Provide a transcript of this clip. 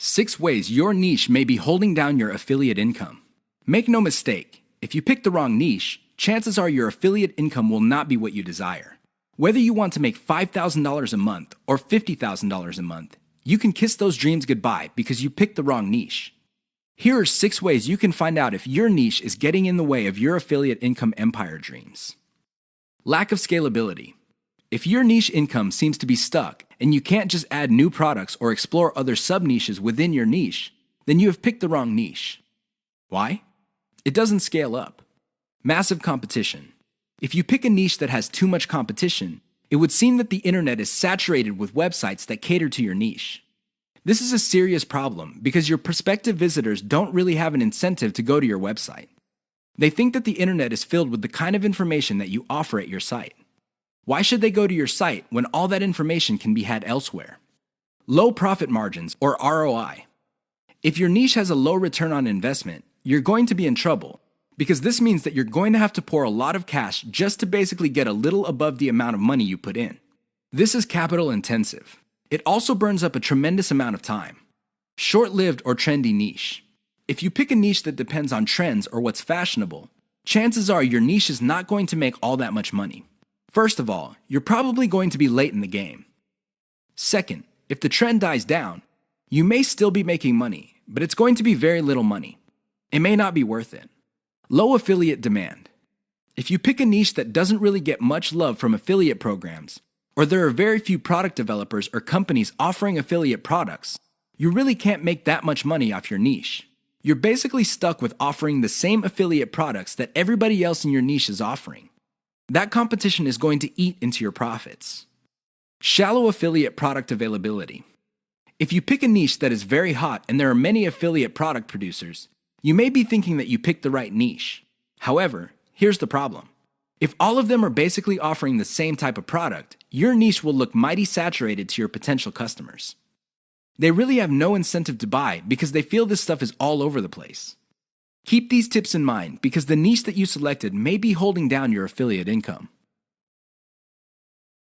6 ways your niche may be holding down your affiliate income. Make no mistake, if you pick the wrong niche, chances are your affiliate income will not be what you desire. Whether you want to make $5,000 a month or $50,000 a month, you can kiss those dreams goodbye because you picked the wrong niche. Here are 6 ways you can find out if your niche is getting in the way of your affiliate income empire dreams. Lack of scalability. If your niche income seems to be stuck and you can't just add new products or explore other sub-niches within your niche, then you have picked the wrong niche. Why? It doesn't scale up. Massive competition. If you pick a niche that has too much competition, it would seem that the internet is saturated with websites that cater to your niche. This is a serious problem because your prospective visitors don't really have an incentive to go to your website. They think that the internet is filled with the kind of information that you offer at your site. Why should they go to your site when all that information can be had elsewhere? Low profit margins, or ROI. If your niche has a low return on investment, you're going to be in trouble because this means that you're going to have to pour a lot of cash just to basically get a little above the amount of money you put in. This is capital intensive. It also burns up a tremendous amount of time. Short-lived or trendy niche. If you pick a niche that depends on trends or what's fashionable, chances are your niche is not going to make all that much money. First of all, you're probably going to be late in the game. Second, if the trend dies down, you may still be making money, but it's going to be very little money. It may not be worth it. Low affiliate demand. If you pick a niche that doesn't really get much love from affiliate programs, or there are very few product developers or companies offering affiliate products, you really can't make that much money off your niche. You're basically stuck with offering the same affiliate products that everybody else in your niche is offering. That competition is going to eat into your profits. Shallow affiliate product availability. If you pick a niche that is very hot and there are many affiliate product producers, you may be thinking that you picked the right niche. However, here's the problem. If all of them are basically offering the same type of product, your niche will look mighty saturated to your potential customers. They really have no incentive to buy because they feel this stuff is all over the place. Keep these tips in mind because the niche that you selected may be holding down your affiliate income.